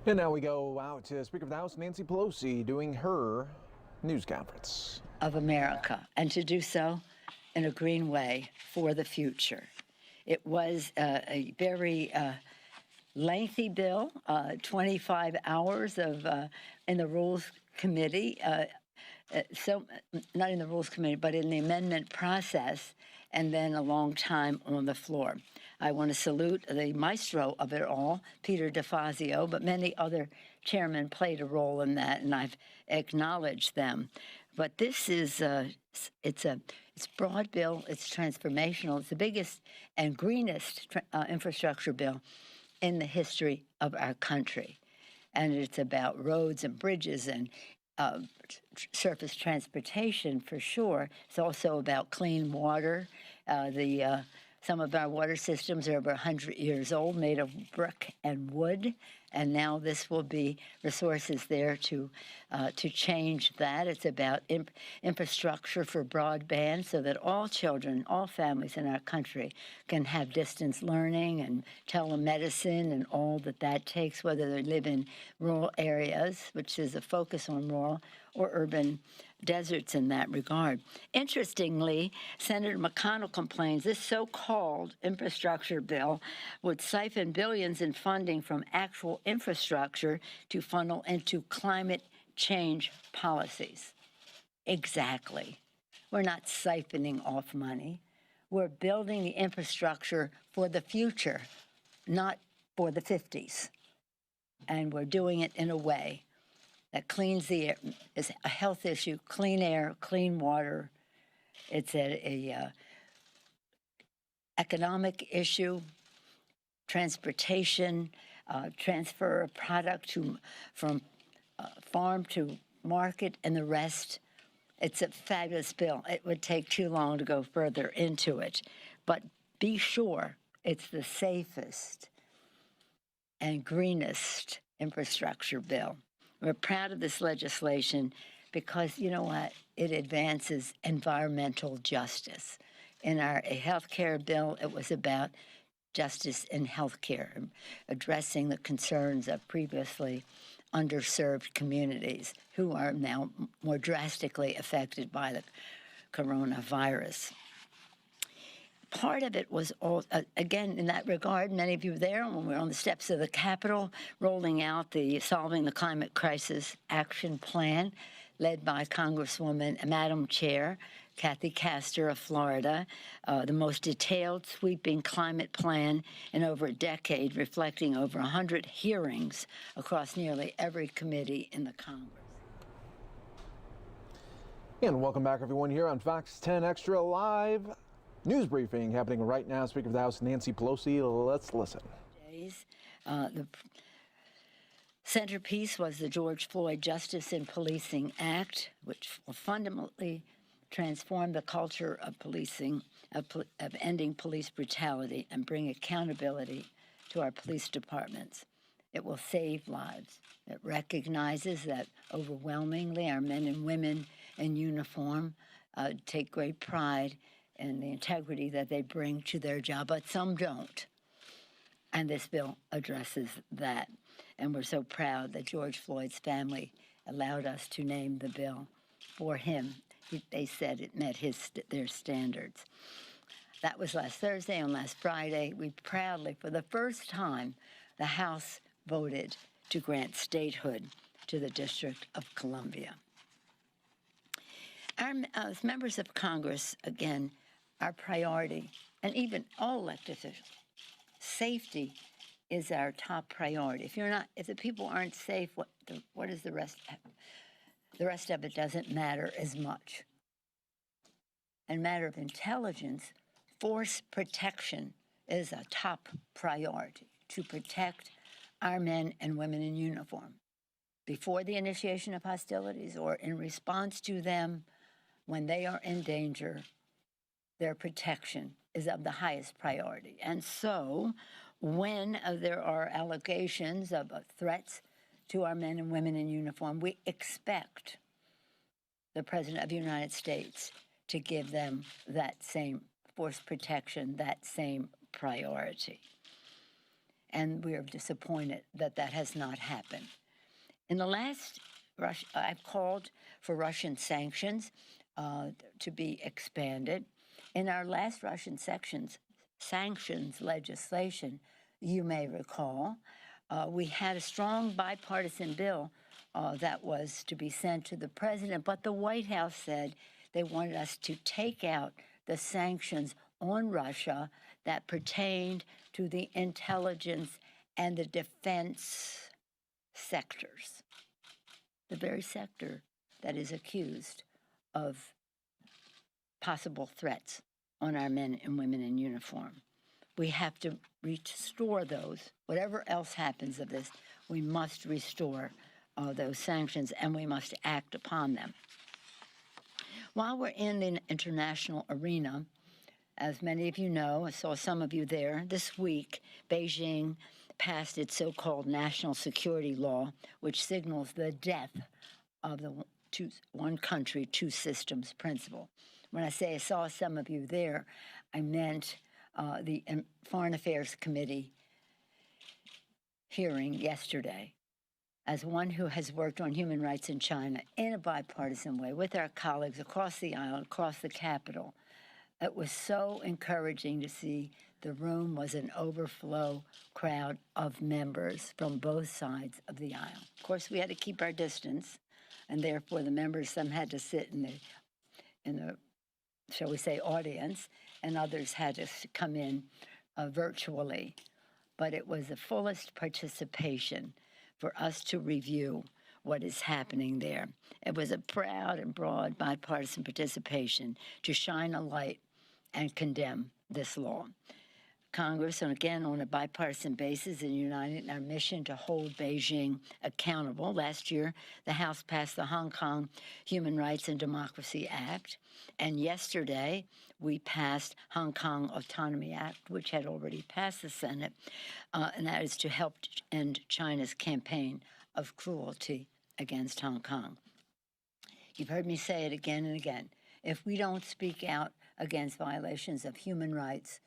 And now we go out to Speaker of the House Nancy Pelosi doing her news conference. Of America, and to do so in a green way for the future. It was a very lengthy bill, 25 hours of in the Rules Committee. So not in the Rules Committee, but in the amendment process, and then a long time on the floor. I want to salute the maestro of it all, Peter DeFazio, but many other chairmen played a role in that, and I've acknowledged them. But this is it's broad bill, it's transformational, it's the biggest and greenest infrastructure bill in the history of our country. And it's about roads and bridges and surface transportation for sure. It's also about clean water. Some of our water systems are over 100 years old, made of brick and wood, and now this will be resources there to change that. It's about infrastructure for broadband so that all children, all families in our country can have distance learning and telemedicine and all that takes, whether they live in rural areas, which is a focus on rural, or urban deserts in that regard. Interestingly, Senator McConnell complains this so-called infrastructure bill would siphon billions in funding from actual infrastructure to funnel into climate change policies. Exactly. We're not siphoning off money. We're building the infrastructure for the future, not for the 50s. And we're doing it in a way that cleans the air, is a health issue, clean air, clean water. It's a economic issue, transportation, transfer of product from farm to market, and the rest. It's a fabulous bill. It would take too long to go further into it. But be sure it's the safest and greenest infrastructure bill. We're proud of this legislation because, you know what, it advances environmental justice. In our health care bill, it was about justice in health care, addressing the concerns of previously underserved communities who are now more drastically affected by the coronavirus. Part of it was, all, again, in that regard, many of you were there when we were on the steps of the Capitol rolling out the Solving the Climate Crisis Action Plan, led by Congresswoman, Madam Chair, Kathy Castor of Florida, the most detailed, sweeping climate plan in over a decade, reflecting over 100 hearings across nearly every committee in the Congress. And welcome back, everyone, here on Fox 10 Extra Live. News briefing happening right now. Speaker of the House Nancy Pelosi. Let's listen. The centerpiece was the George Floyd Justice in Policing Act, which will fundamentally transform the culture of policing, of ending police brutality, and bring accountability to our police departments. It will save lives. It recognizes that overwhelmingly our men and women in uniform take great pride and the integrity that they bring to their job, but some don't. And this bill addresses that. And we're so proud that George Floyd's family allowed us to name the bill for him. They said it met their standards. That was last Thursday. On last Friday, we proudly, for the first time, the House voted to grant statehood to the District of Columbia. As members of Congress, again, our priority, and even all elected officials, safety is our top priority. If the people aren't safe, what is the rest? The rest of it doesn't matter as much. In matter of intelligence, force protection is a top priority to protect our men and women in uniform before the initiation of hostilities or in response to them when they are in danger. Their protection is of the highest priority. And so when there are allegations of threats to our men and women in uniform, we expect the President of the United States to give them that same force protection, that same priority. and we are disappointed that that has not happened. In the last, I've called for Russian sanctions to be expanded. In our last Russian sanctions legislation, you may recall, we had a strong bipartisan bill that was to be sent to the president, but the White House said they wanted us to take out the sanctions on Russia that pertained to the intelligence and the defense sectors, the very sector that is accused of possible threats on our men and women in uniform. We have to restore those. Whatever else happens of this, we must restore those sanctions, and we must act upon them. While we're in the international arena, as many of you know, I saw some of you there, this week, Beijing passed its so-called national security law, which signals the death of the one country, two systems principle. When I say I saw some of you there, I meant the Foreign Affairs Committee hearing yesterday. As one who has worked on human rights in China in a bipartisan way with our colleagues across the aisle, across the Capitol, it was so encouraging to see the room was an overflow crowd of members from both sides of the aisle. Of course, we had to keep our distance, and therefore the members, some had to sit in the shall we say, audience, and others had to come in virtually. But it was the fullest participation for us to review what is happening there. It was a proud and broad bipartisan participation to shine a light and condemn this law. Congress, and again on a bipartisan basis, is united in our mission to hold Beijing accountable. Last year, the House passed the Hong Kong Human Rights and Democracy Act, and yesterday we passed Hong Kong Autonomy Act, which had already passed the Senate, and that is to help end China's campaign of cruelty against Hong Kong. You've heard me say it again and again. If we don't speak out against violations of human rights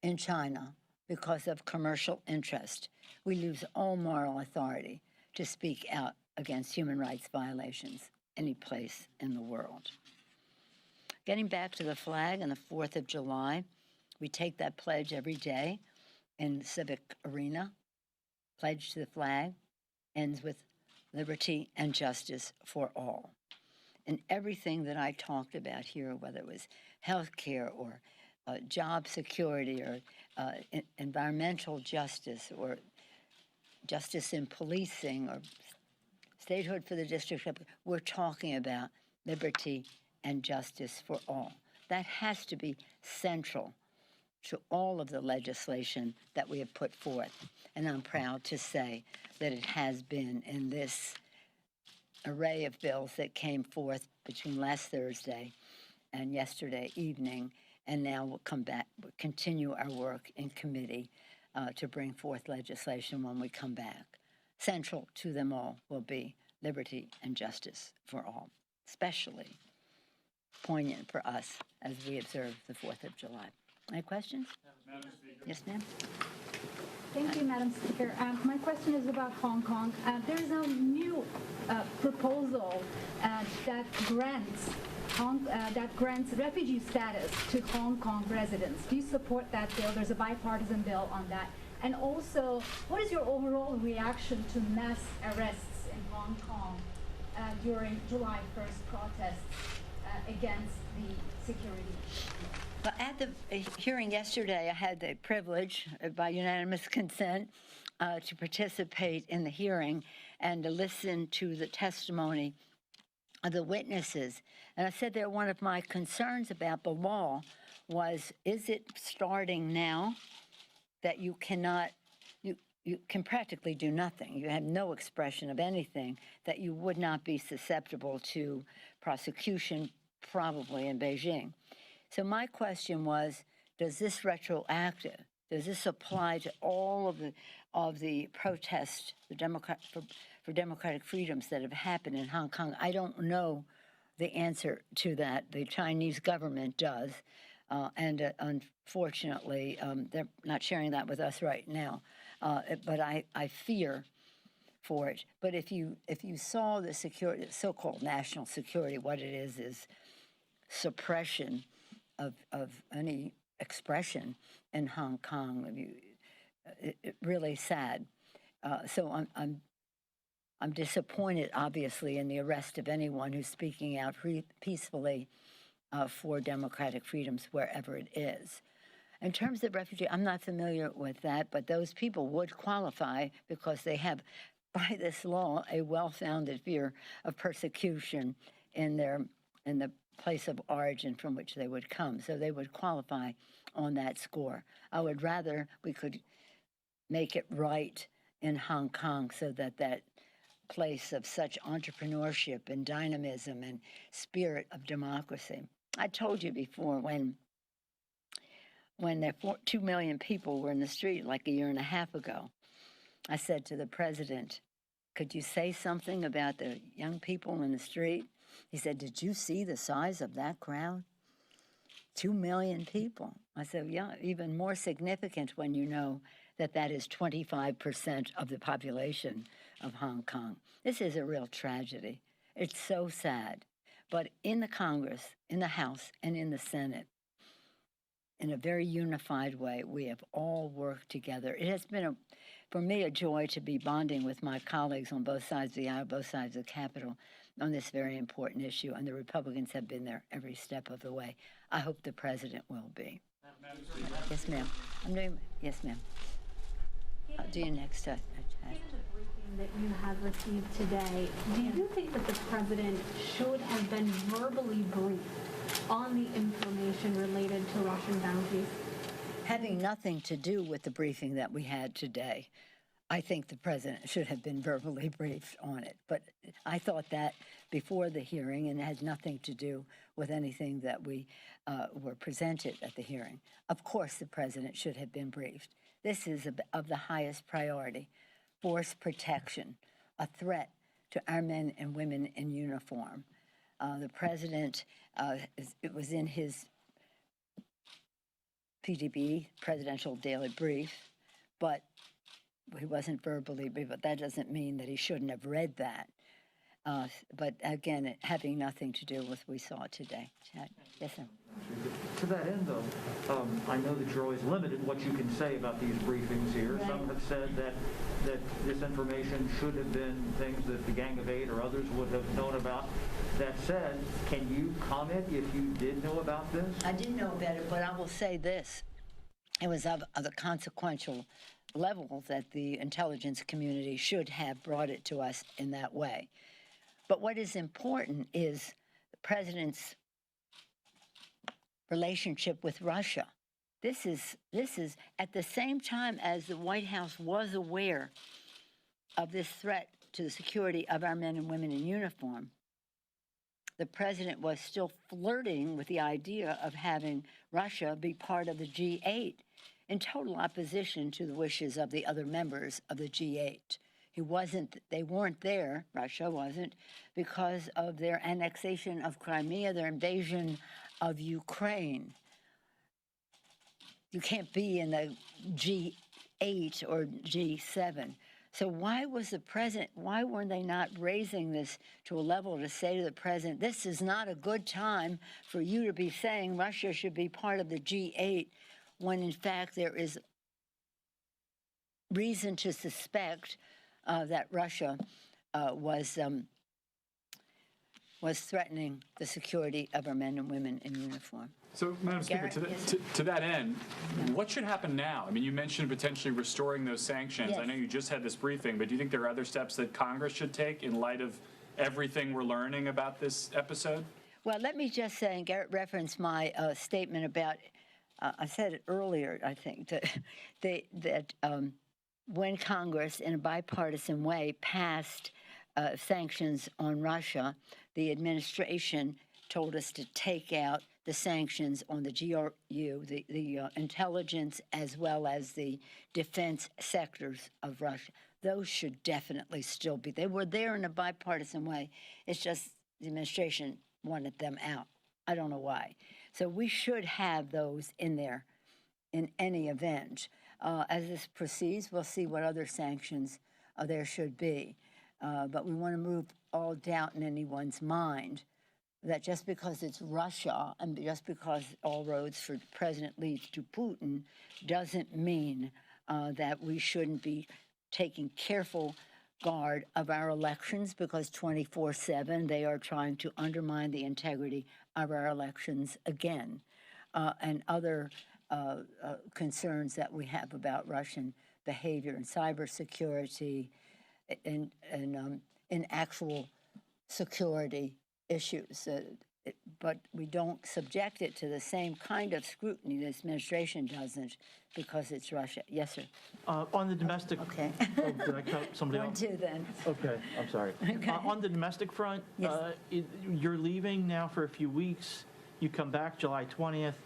in China because of commercial interest, we lose all moral authority to speak out against human rights violations any place in the world. Getting back to the flag and the 4th of July, we take that pledge every day in the civic arena. Pledge to the flag ends with liberty and justice for all. And everything that I talked about here, whether it was health care or job security or environmental justice or justice in policing or statehood for the district, we're talking about liberty and justice for all. That has to be central to all of the legislation that we have put forth. And I'm proud to say that it has been in this array of bills that came forth between last Thursday and yesterday evening. And now we'll come back, we'll continue our work in committee to bring forth legislation when we come back. Central to them all will be liberty and justice for all, especially poignant for us as we observe the 4th of July. Any questions? Madam Speaker. Yes, ma'am. Thank you, Madam Speaker. My question is about Hong Kong. There's a new proposal that grants refugee status to Hong Kong residents. Do you support that bill? There's a bipartisan bill on that. And also, what is your overall reaction to mass arrests in Hong Kong during July 1st protests against the security? Well, at the hearing yesterday, I had the privilege, by unanimous consent, to participate in the hearing and to listen to the testimony of the witnesses. And I said that one of my concerns about the law was, is it starting now that you cannot, you can practically do nothing. You have no expression of anything, that you would not be susceptible to prosecution, probably in Beijing. So my question was, does this retroactive, does this apply to all of the protests, for democratic freedoms that have happened in Hong Kong? I don't know the answer to that. The Chinese government does, and unfortunately, they're not sharing that with us right now. but I fear for it. But if you saw the security, so-called national security, what it is suppression of any expression in Hong Kong. It really sad. So I'm disappointed, obviously, in the arrest of anyone who's speaking out peacefully for democratic freedoms wherever it is. In terms of refugee, I'm not familiar with that, but those people would qualify because they have, by this law, a well-founded fear of persecution in the place of origin from which they would come. So they would qualify on that score. I would rather we could make it right in Hong Kong so that that place of such entrepreneurship and dynamism and spirit of democracy. I told you before when there 2 million people were in the street like a year and a half ago, I said to the president, could you say something about the young people in the street? He said, did you see the size of that crowd? 2 million people. I said, yeah, even more significant when you know that that is 25% of the population of Hong Kong. This is a real tragedy. It's so sad. But in the Congress, in the House, and in the Senate, in a very unified way, we have all worked together. It has been, for me, a joy to be bonding with my colleagues on both sides of the aisle, both sides of the Capitol, on this very important issue, and the Republicans have been there every step of the way. I hope the president will be. Yes, ma'am. Yes, ma'am. I'll do you next time. Given the briefing that you have received today, do you think that the president should have been verbally briefed on the information related to Russian bounties? Having nothing to do with the briefing that we had today, I think the president should have been verbally briefed on it. But I thought that before the hearing, and it had nothing to do with anything that we were presented at the hearing. Of course, the president should have been briefed. This is of the highest priority. Force protection, a threat to our men and women in uniform. The president, it was in his PDB, Presidential Daily Brief, but he wasn't verbally briefed, but that doesn't mean that he shouldn't have read that. But again, having nothing to do with what we saw today. Yes, sir. To that end, though, I know that you're always limited in what you can say about these briefings here. Right. Some have said that this information should have been things that the Gang of Eight or others would have known about. That said, can you comment if you did know about this? I didn't know about it, but I will say this. It was of the consequential level that the intelligence community should have brought it to us in that way. But what is important is the president's relationship with Russia. This is at the same time as the White House was aware of this threat to the security of our men and women in uniform. The president was still flirting with the idea of having Russia be part of the G8 in total opposition to the wishes of the other members of the G8. They weren't there, Russia wasn't, because of their annexation of Crimea, their invasion of Ukraine. You can't be in the G8 or G7. So why weren't they not raising this to a level to say to the president, this is not a good time for you to be saying Russia should be part of the G8, when in fact there is reason to suspect that Russia was threatening the security of our men and women in uniform. So, Madam Speaker, to that end, what should happen now? I mean, you mentioned potentially restoring those sanctions. Yes. I know you just had this briefing, but do you think there are other steps that Congress should take in light of everything we're learning about this episode? Well, let me just say, and Garrett referenced my statement about, I said it earlier, I think, that when Congress, in a bipartisan way, passed sanctions on Russia, the administration told us to take out the sanctions on the GRU, the intelligence, as well as the defense sectors of Russia. Those should definitely still be. They were there in a bipartisan way. It's just the administration wanted them out. I don't know why. So we should have those in there in any event. as this proceeds, we'll see what other sanctions there should be. But we want to move all doubt in anyone's mind that just because it's Russia and just because all roads for President lead to Putin doesn't mean that we shouldn't be taking careful guard of our elections, because 24/7 they are trying to undermine the integrity of our elections again, and other concerns that we have about Russian behavior and cybersecurity and in actual security issues. But we don't subject it to the same kind of scrutiny this administration doesn't, because it's Russia. Yes, sir. On the domestic. Okay. Oh, did I cut somebody One, off? two, then. Okay, I'm sorry. Okay. On the domestic front, Yes. you're leaving now for a few weeks. You come back July 20th.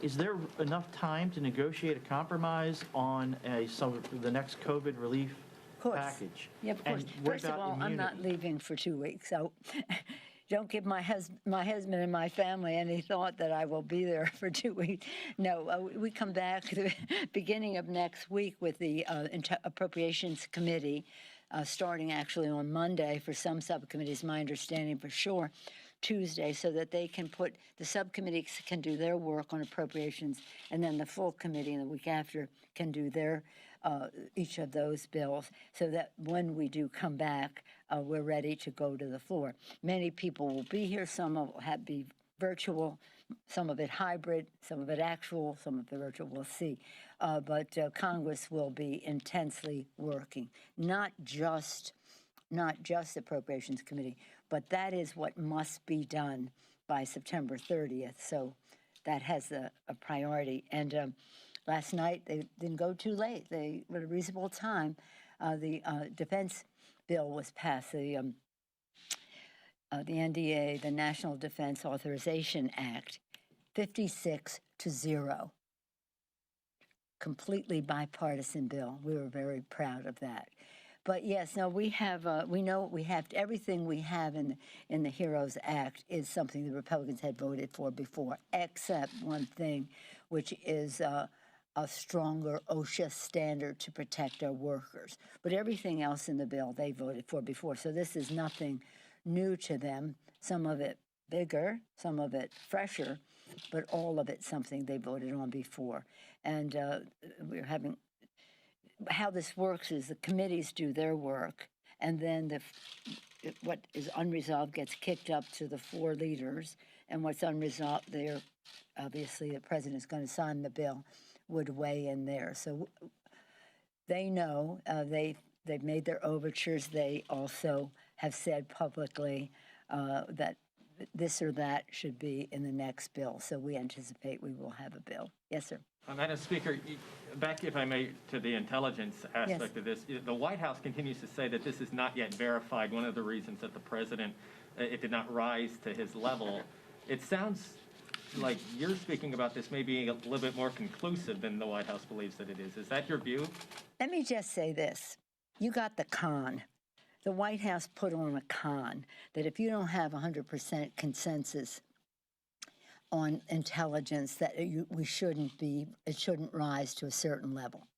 Is there enough time to negotiate a compromise on the next COVID relief package? Yeah, of course. And what First of about all, I'm not immunity? leaving for 2 weeks, so don't give my husband and my family any thought that I will be there for 2 weeks. No, we come back the beginning of next week with the Appropriations Committee, starting actually on Monday for some subcommittees, my understanding for sure, Tuesday, so that they can the subcommittees can do their work on appropriations, and then the full committee in the week after can do their each of those bills, so that when we do come back, we're ready to go to the floor. Many people will be here. Some will be virtual, some of it hybrid, some of it actual, some of it virtual. We'll see. But Congress will be intensely working, not just Appropriations Committee, but that is what must be done by September 30th. So that has a priority. And last night, they didn't go too late. They were at a reasonable time. The defense bill was passed, the NDA, the National Defense Authorization Act, 56-0. Completely bipartisan bill. We were very proud of that. But yes, no, we know we have everything we have in the HEROES Act is something the Republicans had voted for before, except one thing, which is a stronger OSHA standard to protect our workers. But everything else in the bill they voted for before. So this is nothing new to them. Some of it bigger, some of it fresher, but all of it something they voted on before. And we're having. How this works is the committees do their work, and then what is unresolved gets kicked up to the floor leaders, and what's unresolved there, obviously the president is going to sign the bill, would weigh in there. So they know they've made their overtures. They also have said publicly that this or that should be in the next bill. So we anticipate we will have a bill. Yes, sir. Madam Speaker, back, if I may, to the intelligence aspect of this. The White House continues to say that this is not yet verified. One of the reasons that the president, it did not rise to his level. It sounds like you're speaking about this maybe a little bit more conclusive than the White House believes that it is. Is that your view? Let me just say this. You got the con. The White House put on a con that if you don't have 100% consensus on intelligence, that it shouldn't rise to a certain level.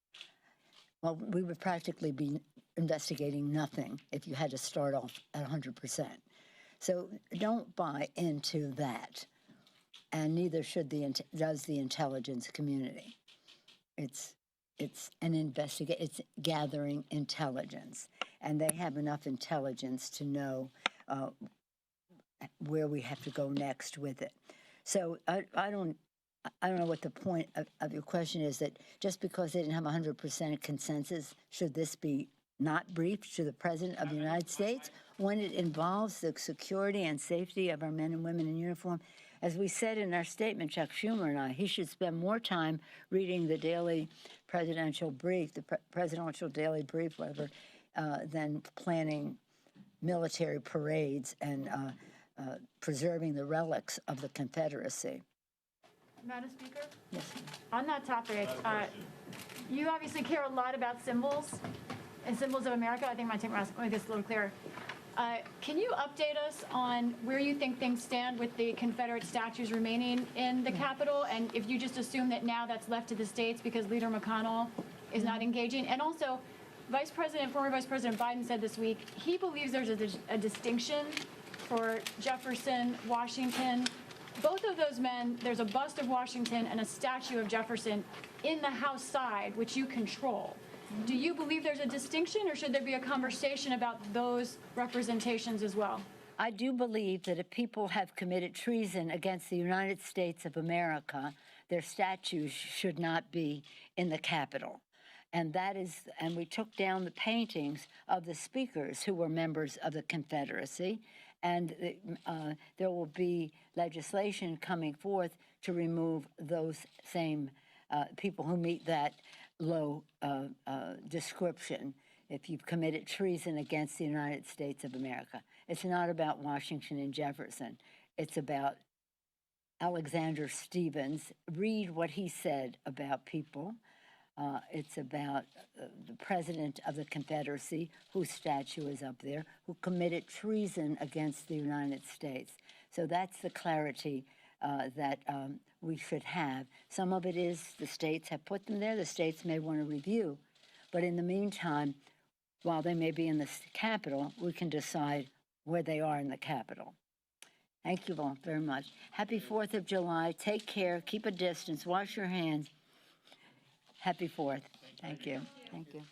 Well, we would practically be investigating nothing if you had to start off at 100%. So don't buy into that, and neither does the intelligence community. It's gathering intelligence, and they have enough intelligence to know where we have to go next with it. So I don't know what the point of your question is, that just because they didn't have 100% consensus, should this be not briefed to the President of the United States when it involves the security and safety of our men and women in uniform? As we said in our statement, Chuck Schumer and I, he should spend more time reading the daily presidential brief, the presidential daily brief, whatever, than planning military parades and preserving the relics of the Confederacy. Madam Speaker, Yes. on that topic, you obviously care a lot about symbols and symbols of America. I think my take make this a little clearer. Can you update us on where you think things stand with the Confederate statues remaining in the Capitol? And if you just assume that now that's left to the states because Leader McConnell is not engaging. And also, former Vice President Biden said this week, he believes there's a distinction for Jefferson, Washington. Both of those men, there's a bust of Washington and a statue of Jefferson in the House side, which you control. Do you believe there's a distinction, or should there be a conversation about those representations as well? I do believe that if people have committed treason against the United States of America, their statues should not be in the Capitol. And we took down the paintings of the speakers who were members of the Confederacy, and there will be legislation coming forth to remove those same people who meet that low description if you've committed treason against the United States of America. It's not about Washington and Jefferson. It's about Alexander Stevens. Read what he said about people. It's about the President of the Confederacy, whose statue is up there, who committed treason against the United States. So that's the clarity that we should have. Some of it is the states have put them there. The states may want to review. But in the meantime, while they may be in the Capitol, we can decide where they are in the Capitol. Thank you all very much. Happy 4th of July. Take care. Keep a distance. Wash your hands. Happy 4th. Thank you. Thank you.